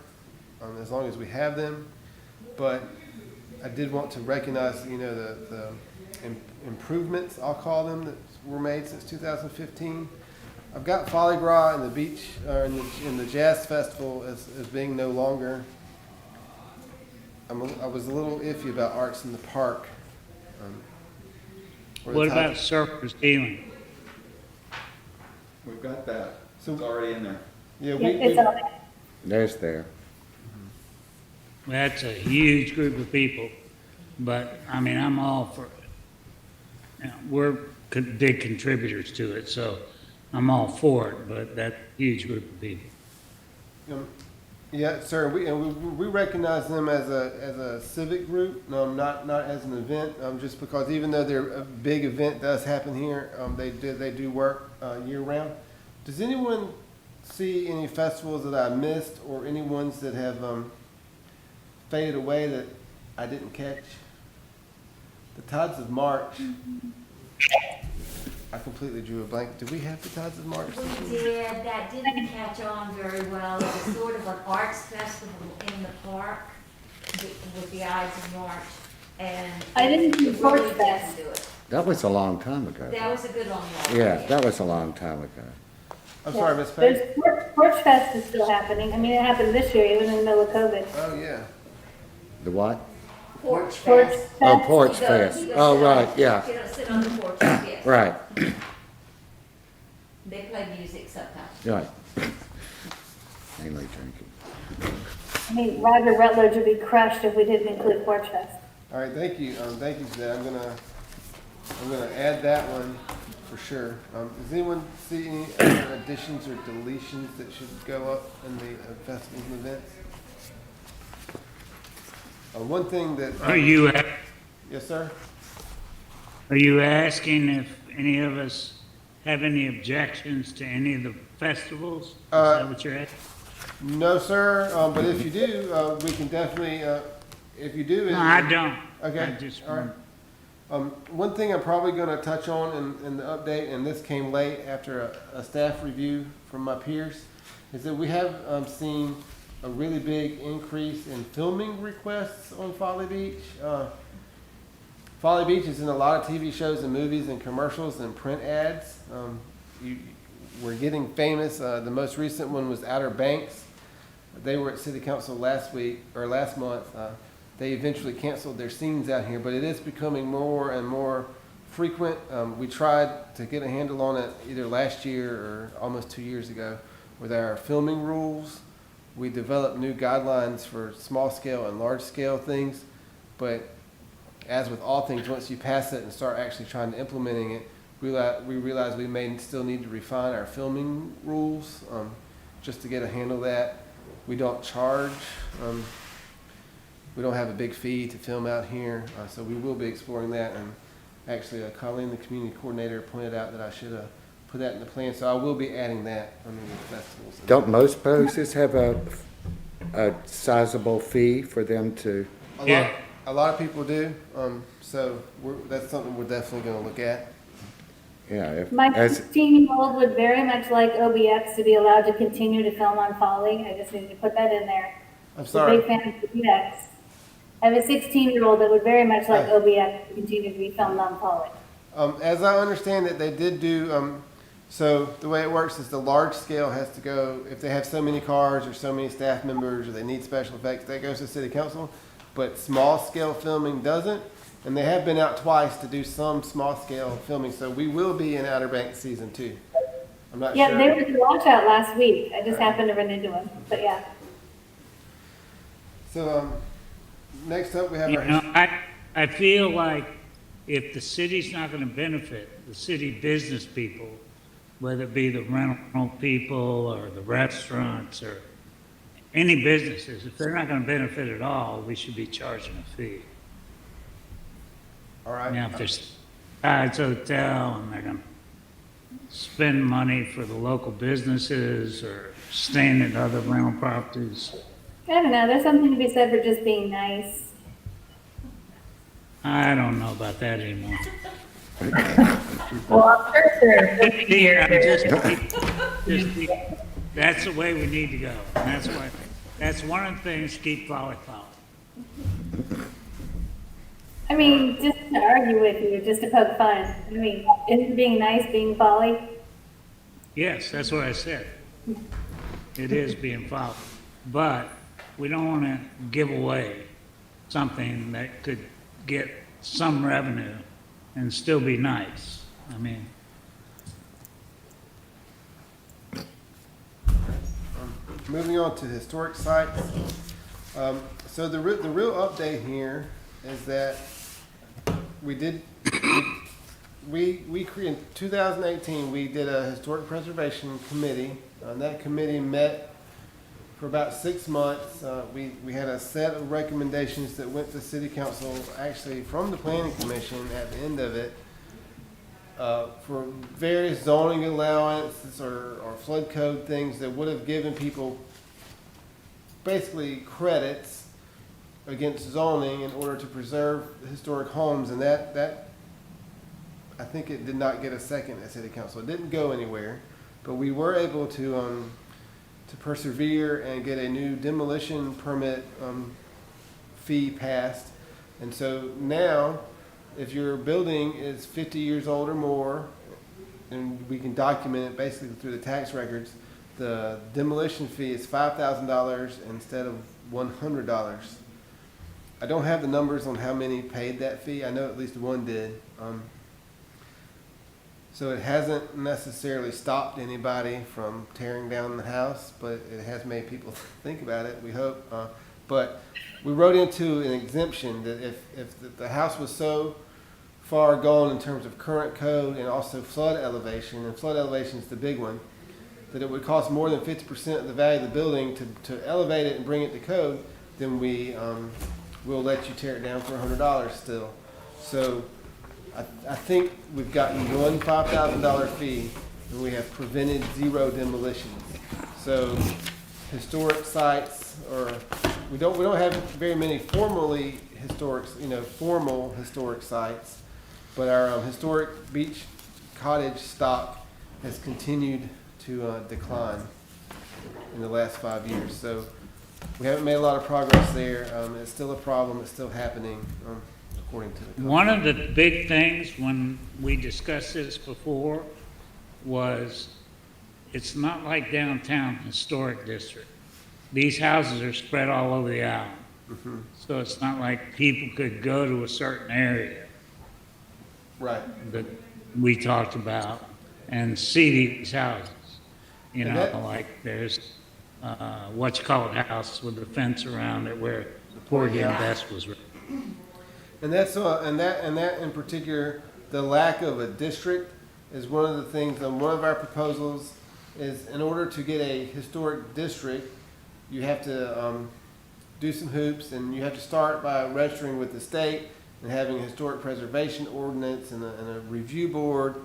as long as we have them. But I did want to recognize, the improvements, I'll call them, that were made since 2015. I've got Folly Gras and the beach, in the Jazz Festival as being no longer. I was a little iffy about Arts in the Park. What about surface healing? We've got that. So- It's already in there. Yeah, It's all right. There's there. That's a huge group of people, but I mean, I'm all for, we're big contributors to it, so I'm all for it, but that's a huge group of people. Yeah, sir. We recognize them as a civic group, not as an event. Just because even though a big event does happen here, they do work year round. Does anyone see any festivals that I missed, or any ones that have faded away that I didn't catch? The Tides of March. I completely drew a blank. Do we have the Tides of March? We did, that didn't catch on very well. It was sort of an arts festival in the park with the Ides of March, and. I didn't do it Porch really Fest. didn't do it. That was a long time ago. That was a good long walk. Yeah, that was a long time ago. I'm sorry, Miss Page. There's Porch Fest is still happening. I mean, it happened this year, even in the middle of COVID. Oh, yeah. The what? Porch Porch Fest. Oh, Fest. Porch You go- Fest. you go Oh, sit right, on- yeah, You know, sit on the porch, yes. right, They play music sometimes. right. Mainly drinking. I mean, Roger Rutledge would be crushed if we didn't include Porch Fest. All right, thank you. Thank you for that. I'm gonna add that one for sure. Does anyone see any other additions or deletions that should go up in the festivals and events? One thing that. Are you, Yes, sir? are you asking if any of us have any objections to any of the festivals? Is that what you're asking? No, sir. But if you do, we can definitely. If you do. No, I don't. Okay. I just All right. One thing I'm probably going to touch on in the update, and this came late after a staff review from my peers, is that we have seen a really big increase in filming requests on Folly Beach. Folly Beach is in a lot of TV shows and movies and commercials and print ads. We're getting famous. The most recent one was Outer Banks. They were at City Council last month. They eventually canceled their scenes out here, but it is becoming more and more frequent. We tried to get a handle on it either last year or almost 2 years ago with our filming rules. We developed new guidelines for small scale and large scale things, but as with all things, once you pass it and start actually trying to implementing it, we realize we may still need to refine our filming rules just to get a handle of that. We don't charge. We don't have a big fee to film out here, so we will be exploring that. And actually, Colleen, the community coordinator, pointed out that I should put that in the plan, so I will be adding that under the festivals. Don't most places have a sizable fee for them to? A lot of people do, so that's something we're definitely going to look at. Yeah, My as, 16-year-old would very much like OBX to be allowed to continue to film on Folly. I just need to put that in there. I'm He's a sorry. big fan of OBX. I have a 16-year-old that would very much like OBX to continue to be filmed on Folly. As I understand it, they did do, so the way it works is the large scale has to go, if they have so many cars or so many staff members or they need special effects, that goes to city council. But small scale filming doesn't. And they have been out twice to do some small scale filming. So we will be in Outer Banks season 2. I'm not Yeah, sure. they were at the washout last week. I just happened to run into him, but yeah. So, next up we have You our. know, I feel like if the city's not gonna benefit, the city business people, whether it be the rental people or the restaurants or any businesses, if they're not gonna benefit at all, we should be charging a fee. All right. Now, if there's Tides Hotel and they're gonna spend money for the local businesses or staying at other rental properties, I don't know, there's something to be said for just being nice. I don't know about that anymore. Well, I'm sure there are 50 years. That's the way we need to go. And that's one of the things to keep Folly Folly. I mean, just to argue with you, just to poke fun. I mean, isn't being nice being Folly? Yes, that's what I said. It is being Folly. But we don't want to give away something that could get some revenue and still be nice. I mean, Moving on to historic sites. So the real update here is that we did, in 2018, we did a historic preservation committee. That committee met for about 6 months. We had a set of recommendations that went to city council, actually from the planning commission at the end of it, for various zoning allowances or flood code things that would have given people basically credits against zoning in order to preserve historic homes, and that, I think it did not get a second at city council. It didn't go anywhere, but we were able to persevere and get a new demolition permit, fee passed. And so now, if your building is 50 years old or more, and we can document it basically through the tax records, the demolition fee is $5,000 instead of $100. I don't have the numbers on how many paid that fee. I know at least one did. So it hasn't necessarily stopped anybody from tearing down the house, but it has made people think about it, we hope. But we wrote into an exemption that if the house was so far gone in terms of current code and also flood elevation, and flood elevation is the big one, that it would cost more than 50% of the value of the building to elevate it and bring it to code, then we'll let you tear it down for $100 still. So I think we've gotten one $5,000 fee, and we have prevented 0 demolitions. So historic sites, or we don't have very many formally historic, formal historic sites, but our historic beach cottage stock has continued to decline in the last 5 years. So we haven't made a lot of progress there. It's still a problem. It's still happening, according to the One of the big things when we discussed this before was it's not like downtown historic district. These houses are spread all over the island. Mhm. So it's not like people could go to a certain area Right. that we talked about and see these houses. You And know, that- like there's, house with a fence around it where the Poor Game Best was. And that's and that in particular, the lack of a district is one of the things. One of our proposals is, in order to get a historic district, you have to do some hoops, and you have to start by registering with the state and having a historic preservation ordinance and a review board.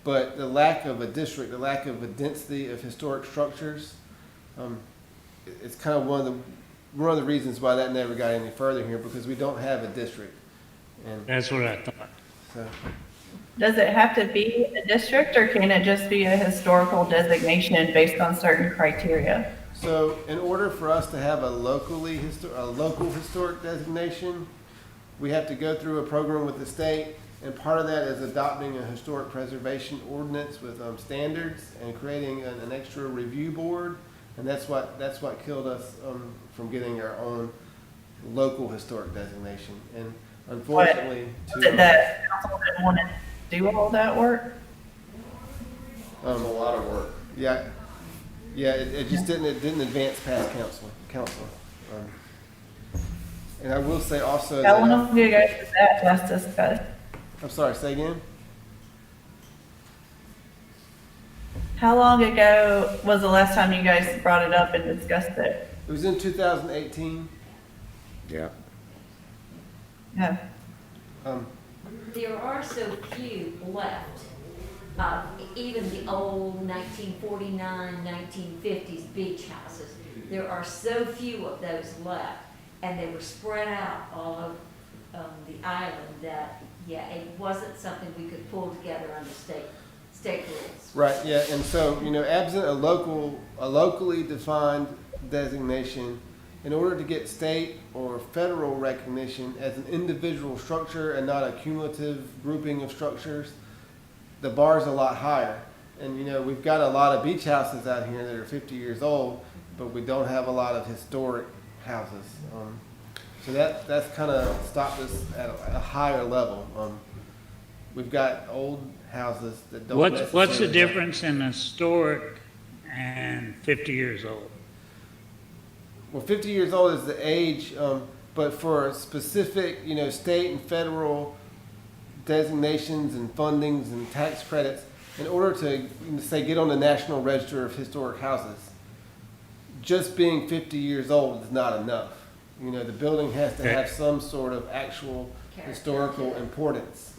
But the lack of a district, the lack of a density of historic structures, it's kind of one of the reasons why that never got any further here, because we don't have a district. And That's what I thought. so, Does it have to be a district, or can it just be a historical designation based on certain criteria? so in order for us to have a local historic designation, we have to go through a program with the state, and part of that is adopting a historic preservation ordinance with standards and creating an extra review board, and that's what killed us from getting our own local historic designation. And unfortunately, Was it that council didn't want to do all that work? It's a lot of work. Yeah, it just didn't advance past council. And I will say also How that, long ago was that last discussed? I'm sorry, say again? How long ago was the last time you guys brought it up and discussed it? It was in 2018. Yeah. Yeah. There are so few left, even the old 1949, 1950s beach houses. There are so few of those left, and they were spread out all over the island that, yeah, it wasn't something we could pull together under state rules. Right, yeah, and so, absent a locally defined designation, in order to get state or federal recognition as an individual structure and not a cumulative grouping of structures, the bar's a lot higher. And, we've got a lot of beach houses out here that are 50 years old, but we don't have a lot of historic houses. So that's kind of stopped us at a higher level. We've got old houses that don't What's the necessarily- difference in historic and 50 years old? Well, 50 years old is the age, but for specific, state and federal designations and fundings and tax credits, in order to, say, get on the National Register of Historic Houses, just being 50 years old is not enough. The building has to have some sort of actual historical importance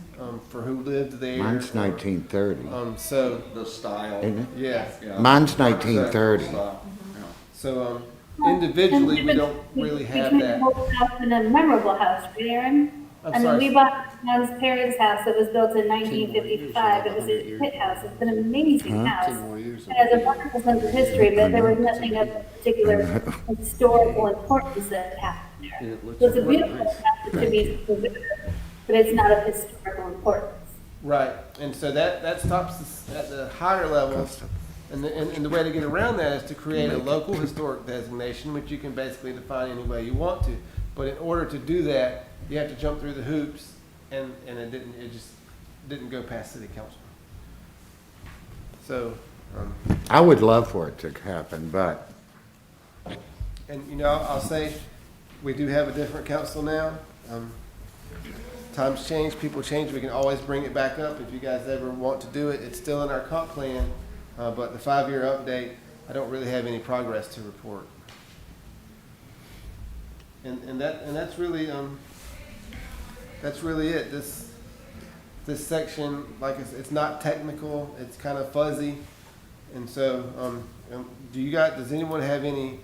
for who lived there. Mine's 1930. So, The style. Isn't it? yeah. Yeah. Mine's 1930. Style, yeah. So, individually, we don't really have Between that. an old house and a memorable house, right, Aaron? I'm I mean, sorry. we bought John's parents' house that was built in 1955. It was a pit house. It's an amazing house. It has a wonderful sense of history, but there was nothing of particular historical importance that happened there. So it's a beautiful house that should be preserved, but it's not of historical importance. Right, and so that stops us at the higher levels. And the way to get around that is to create a local historic designation, which you can basically define any way you want to. But in order to do that, you have to jump through the hoops, and it just didn't go past city council. So, I would love for it to happen, but and you know, I'll say, we do have a different council now. Times change, people change, we can always bring it back up if you guys ever want to do it. It's still in our comp plan, but the 5-year update, I don't really have any progress to report. And that's really it. This section, like it's not technical, it's kind of fuzzy. And so, does anyone have any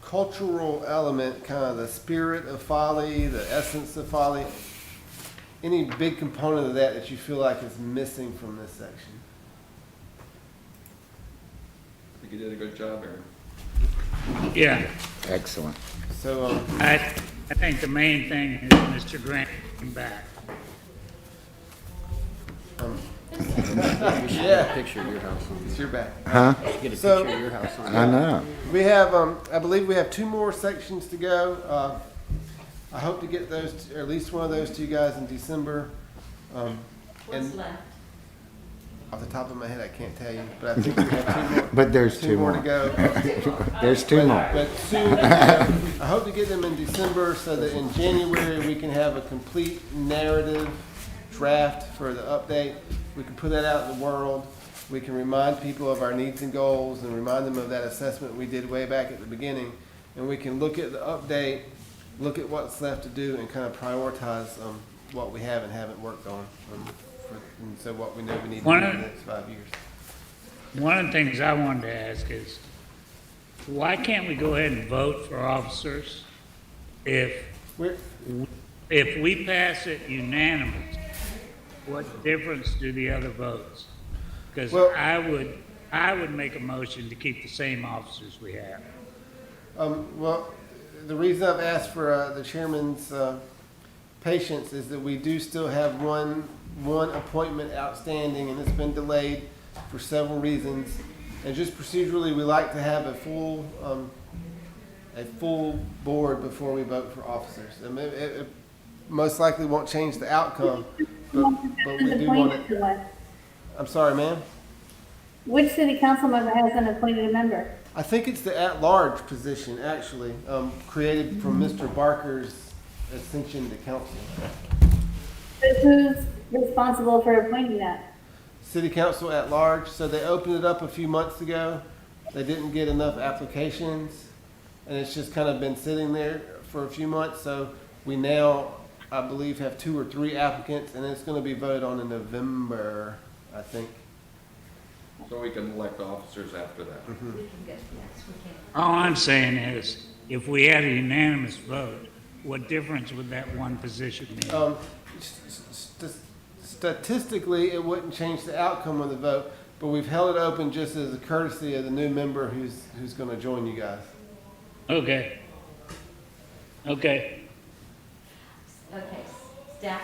cultural element, kind of the spirit of Folly, the essence of Folly, any big component of that you feel like is missing from this section? I think you did a good job, Aaron. Yeah, excellent. So, I think the main thing is Mr. Grant came back. yeah, Picture of your house. it's your back. Huh? Get a So- picture of your house on I it. know. We have, I believe we have 2 more sections to go. I hope to get those, or at least one of those to you guys in December. What's And left? off the top of my head, I can't tell you, but I think we have 2 more. But there's 2 two more more. to go. There's two more. But soon, I hope to get them in December so that in January, we can have a complete narrative draft for the update. We can put that out in the world. We can remind people of our needs and goals and remind them of that assessment we did way back at the beginning. And we can look at the update, look at what's left to do, and kind of prioritize what we have and haven't worked on. And so what we know we need to do in the next 5 years. One of the things I wanted to ask is, why can't we go ahead and vote for officers if We're, we pass it unanimous? What difference do the other votes? Because Well- I would make a motion to keep the same officers we have. well, the reason I've asked for the chairman's patience is that we do still have one appointment outstanding, and it's been delayed for several reasons. And just procedurally, we like to have a full board before we vote for officers. I mean, it most likely won't change the outcome, but we do want it. Appointed to what? I'm sorry, ma'am. Which city council member hasn't appointed a member? I think it's the at-large position, actually, created from Mr. Barker's ascension to council. So who's responsible for appointing that? City council at large, so they opened it up a few months ago. They didn't get enough applications, and it's just kind of been sitting there for a few months. So we now, I believe, have 2 or 3 applicants, and it's going to be voted on in November, I think. So we can elect officers after that. We can go, yes, we can. All I'm saying is, if we had a unanimous vote, what difference would that one position make? Statistically, it wouldn't change the outcome of the vote, but we've held it open just as a courtesy of the new member who's going to join you guys. Okay. Okay, staff,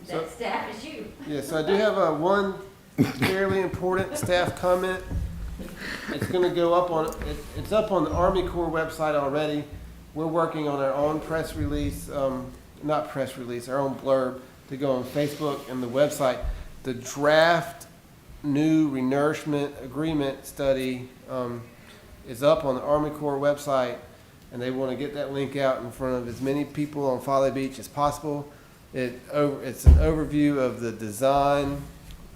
So- that staff is you. Yeah, so I do have one fairly important staff comment. It's going to go up on, it's up on the Army Corps website already. We're working on our own press release, not press release, our own blurb to go on Facebook and the website. The draft new renourishment agreement study is up on the Army Corps website, and they want to get that link out in front of as many people on Folly Beach as possible. It's an overview of the design,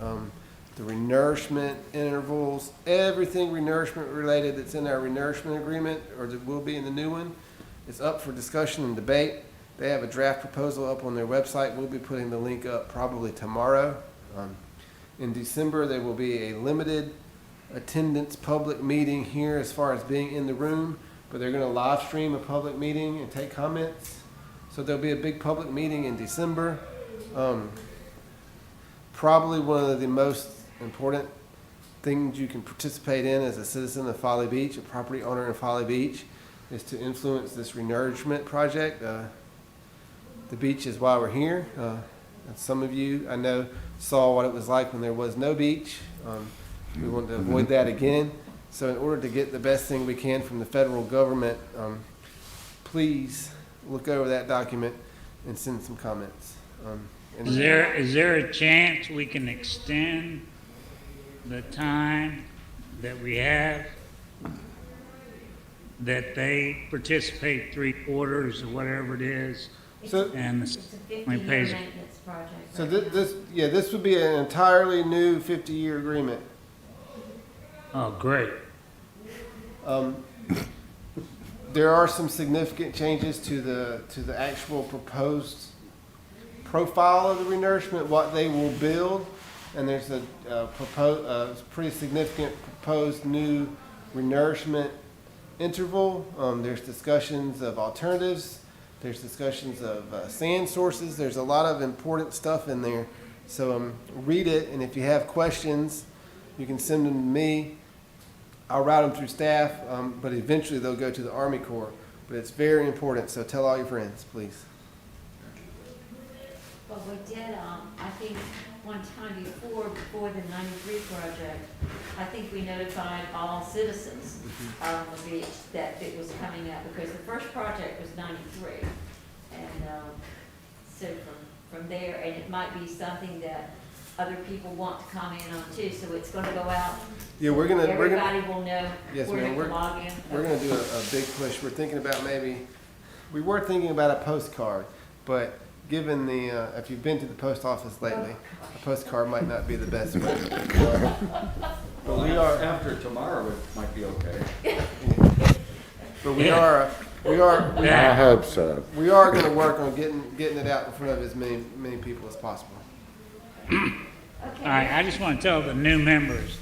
the renourishment intervals, everything renourishment related that's in our renourishment agreement, or that will be in the new one. It's up for discussion and debate. They have a draft proposal up on their website. We'll be putting the link up probably tomorrow. In December, there will be a limited attendance public meeting here as far as being in the room, but they're gonna live stream a public meeting and take comments. So there'll be a big public meeting in December. Probably one of the most important things you can participate in as a citizen of Folly Beach, a property owner in Folly Beach, is to influence this renourishment project. The beach is why we're here. And some of you, I know, saw what it was like when there was no beach. We want to avoid that again. So in order to get the best thing we can from the federal government, please look over that document and send some comments. And Is there a chance we can extend the time that we have, that they participate 3/4 or whatever it is, So, and It's a we 50-year pays- maintenance project. so right now. this would be an entirely new 50-year agreement. Oh, great. There are some significant changes to the actual proposed profile of the renourishment, what they will build, and there's a pretty significant proposed new renourishment interval. There's discussions of alternatives. There's discussions of sand sources. There's a lot of important stuff in there. So read it, and if you have questions, you can send them to me. I'll route them through staff, but eventually they'll go to the Army Corps. But it's very important, so tell all your friends, please. Well, we did, I think, one time before the 93 project, I think we notified all citizens on the beach that it was coming up, because the first project was 93. And so from there, and it might be something that other people want to comment on too, so it's gonna go out. Yeah, we're gonna. Everybody will know Yes, where ma'am, to log in. We're gonna do a big push. We're thinking about we were thinking about a postcard, but given if you've been to the post office lately, a postcard might not be the best way. Well, we are- after tomorrow, it might be okay. But we are I hope so. we are gonna work on getting it out in front of as many people as possible. All right, I just want to tell the new members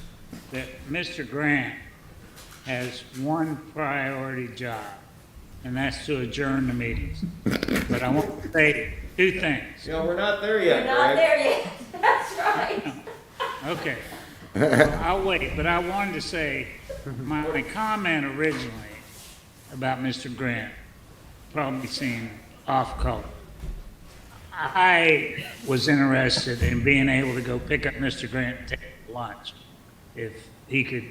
that Mr. Grant has one priority job, and that's to adjourn the meetings. But I want to say two things. You know, we're not there We're yet, not Greg. there yet, that's right. Okay. Well, I'll wait, but I wanted to say, my comment originally about Mr. Grant probably seemed off color. I was interested in being able to go pick up Mr. Grant and take lunch if he could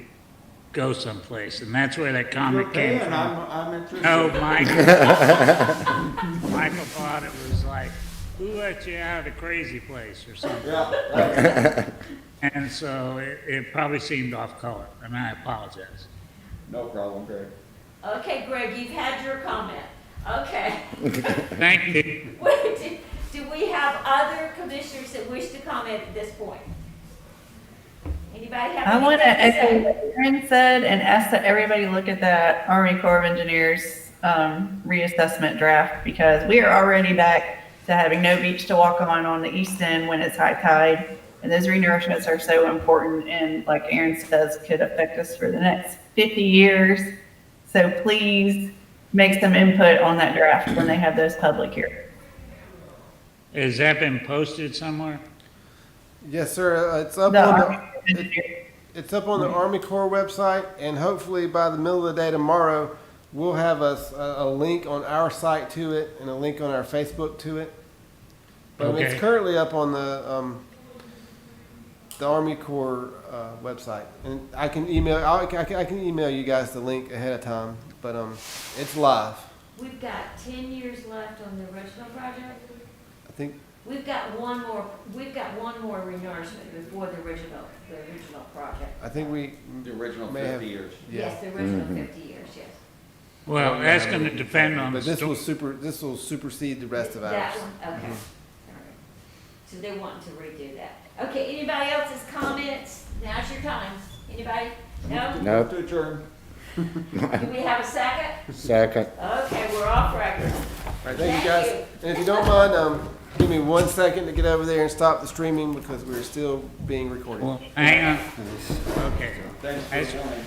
go someplace, and that's where that You're comment came paying, from. I'm interested. No, Michael. Michael thought it was like, who let you out of the crazy place or something. Yeah, And so it probably seemed off color, and I apologize. no problem, Greg. Okay, Greg, you've had your comment. Okay. Thank you. Wait, do we have other commissioners that wish to comment at this point? Anybody have I want to anything echo say? what Aaron said and ask that everybody look at that Army Corps of Engineers reassessment draft, because we are already back to having no beach to walk on the east end when it's high tide. And those renourishments are so important, and like Aaron says, could affect us for the next 50 years. So please make some input on that draft when they have those public hearings. Has that been posted somewhere? Yes, sir. It's up The on Army Corps of Engineers. It's up on the Army Corps website, and hopefully by the middle of the day tomorrow, we'll have a link on our site to it and a link on our Facebook to it. But Okay. it's currently up on the Army Corps website, and I can email you guys the link ahead of time. But it's live. We've got 10 years left on the original project. I think We've got one more renourishment before the original project. we The original May have- 50 years. Yes, the original 50 years, yes. Well, that's going to depend on the But this storm. will supersede the rest of That ours. one, okay. All right. So they're wanting to redo that. Okay, anybody else's comments? Now's your time. Anybody? No? Nope. To adjourn. Do we have a second? Second. Okay, we're off record. All right, thank you Thank guys. you. And if you don't mind, give me 1 second to get over there and stop the streaming because we're still being recorded. Well, hang on. Okay. Thanks That's- for coming.